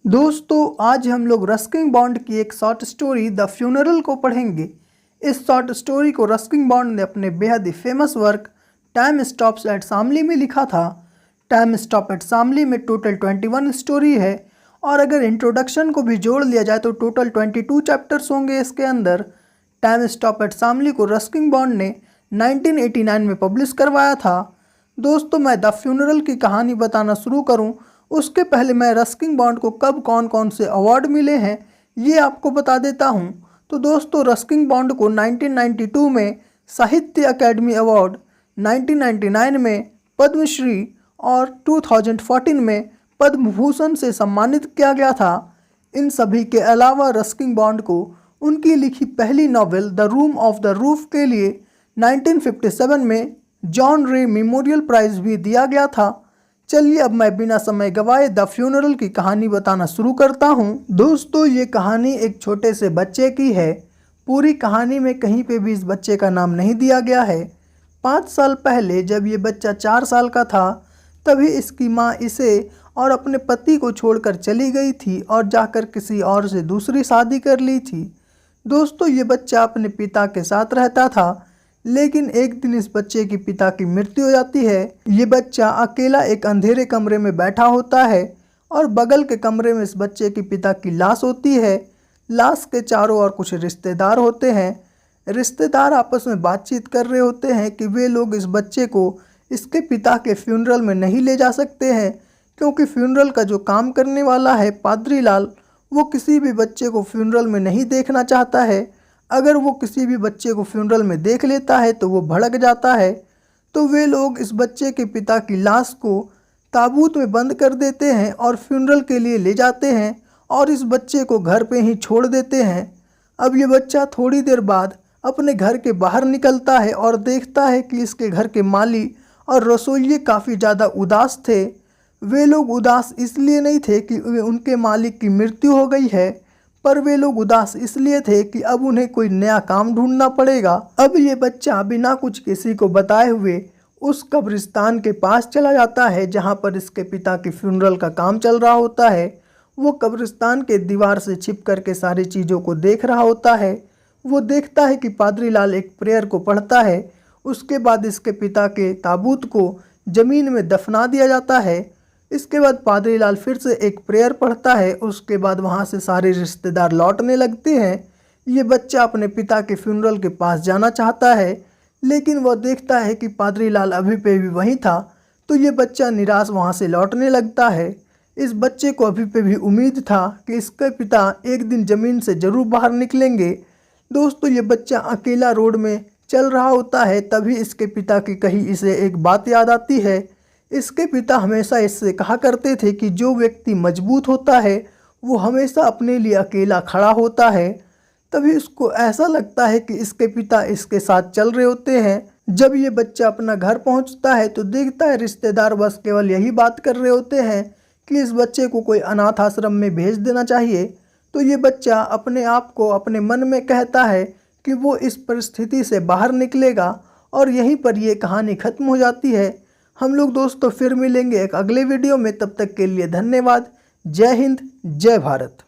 दोस्तों आज हम लोग रस्किन बॉन्ड की एक शॉर्ट स्टोरी द फ्यूनरल को पढ़ेंगे। इस शॉर्ट स्टोरी को रस्किन बॉन्ड ने अपने बेहद ही famous work Time Stops at Shamli में लिखा था। टाइम स्टॉप एट शामली में टोटल 21 स्टोरी है और अगर इंट्रोडक्शन को भी जोड़ लिया जाए तो टोटल 22 चैप्टर्स होंगे इसके अंदर। टाइम स्टॉप एट शामली को रस्किन बॉन्ड ने 1989 में पब्लिश करवाया था। दोस्तों मैं द फ्यूनरल की कहानी बताना शुरू करूं उसके पहले मैं रस्किन बॉन्ड को कब कौन कौन से अवार्ड मिले हैं ये आपको बता देता हूं। तो दोस्तों रस्किन बॉन्ड को 1992 में साहित्य अकेडमी अवार्ड, 1999 में पद्मश्री और 2014 में पद्म भूषण से सम्मानित किया गया था। इन सभी के अलावा रस्किन बॉन्ड को उनकी लिखी पहली novel the room of the roof के लिए 1957 में जॉन रे मेमोरियल प्राइज़ भी दिया गया था। चलिए अब मैं बिना समय गवाए द फ्यूनरल की कहानी बताना शुरू करता हूँ। दोस्तों ये कहानी एक छोटे से बच्चे की है। पूरी कहानी में कहीं पे भी इस बच्चे का नाम नहीं दिया गया है। 5 साल पहले जब ये बच्चा 4 साल का था तभी इसकी माँ इसे और अपने पति को छोड़कर चली गई थी और जाकर किसी और से दूसरी शादी कर ली थी। दोस्तों ये बच्चा अपने पिता के साथ रहता था, लेकिन एक दिन इस बच्चे की पिता की मृत्यु हो जाती है। ये बच्चा अकेला एक अंधेरे कमरे में बैठा होता है और बगल के कमरे में इस बच्चे की पिता की लाश होती है। लाश के चारों ओर कुछ रिश्तेदार होते हैं। रिश्तेदार आपस में बातचीत कर रहे होते हैं कि वे लोग इस बच्चे को इसके पिता के फ्यूनरल में नहीं ले जा सकते हैं, क्योंकि फ्यूनरल का जो काम करने वाला है पादरी लाल, वो किसी भी बच्चे को फ्यूनरल में नहीं देखना चाहता है। अगर वो किसी भी बच्चे को फ्यूनरल में देख लेता है तो वो भड़क जाता है। तो वे लोग इस बच्चे के पिता की लाश को ताबूत में बंद कर देते हैं और फ्यूनरल के लिए ले जाते हैं और इस बच्चे को घर पे ही छोड़ देते हैं। अब ये बच्चा थोड़ी देर बाद अपने घर के बाहर निकलता है और देखता है कि इसके घर के माली और रसोइये काफ़ी ज़्यादा उदास थे। वे लोग उदास इसलिए नहीं थे कि उनके मालिक की मृत्यु हो गई है, पर वे लोग उदास इसलिए थे कि अब उन्हें कोई नया काम ढूंढना पड़ेगा। अब ये बच्चा बिना कुछ किसी को बताए हुए उस कब्रिस्तान के पास चला जाता है जहाँ पर इसके पिता की फ्यूनरल का काम चल रहा होता है। वो कब्रिस्तान के दीवार से छिप कर के सारी चीज़ों को देख रहा होता है। वो देखता है कि पादरी लाल एक प्रेयर को पढ़ता है। उसके बाद इसके पिता के ताबूत को ज़मीन में दफना दिया जाता है। इसके बाद पादरी लाल फिर से एक प्रेयर पढ़ता है। उसके बाद वहाँ से सारे रिश्तेदार लौटने लगते हैं। ये बच्चा अपने पिता के फ्यूनरल के पास जाना चाहता है, लेकिन वह देखता है कि पादरी लाल अभी पे भी वहीं था, तो ये बच्चा निराश वहाँ से लौटने लगता है। इस बच्चे को अभी पे भी उम्मीद था कि इसके पिता एक दिन ज़मीन से ज़रूर बाहर निकलेंगे। दोस्तों ये बच्चा अकेला रोड में चल रहा होता है, तभी इसके पिता की कही इसे एक बात याद आती है। इसके पिता हमेशा इससे कहा करते थे कि जो व्यक्ति मजबूत होता है वो हमेशा अपने लिए अकेला खड़ा होता है। तभी उसको ऐसा लगता है कि इसके पिता इसके साथ चल रहे होते हैं। जब ये बच्चा अपना घर पहुंचता है तो देखता है रिश्तेदार बस केवल यही बात कर रहे होते हैं कि इस बच्चे को कोई अनाथ आश्रम में भेज देना चाहिए। तो ये बच्चा अपने आप को अपने मन में कहता है कि वो इस परिस्थिति से बाहर निकलेगा और यहीं पर ये कहानी ख़त्म हो जाती है। हम लोग दोस्तों फिर मिलेंगे एक अगले वीडियो में, तब तक के लिए धन्यवाद। जय हिंद, जय भारत।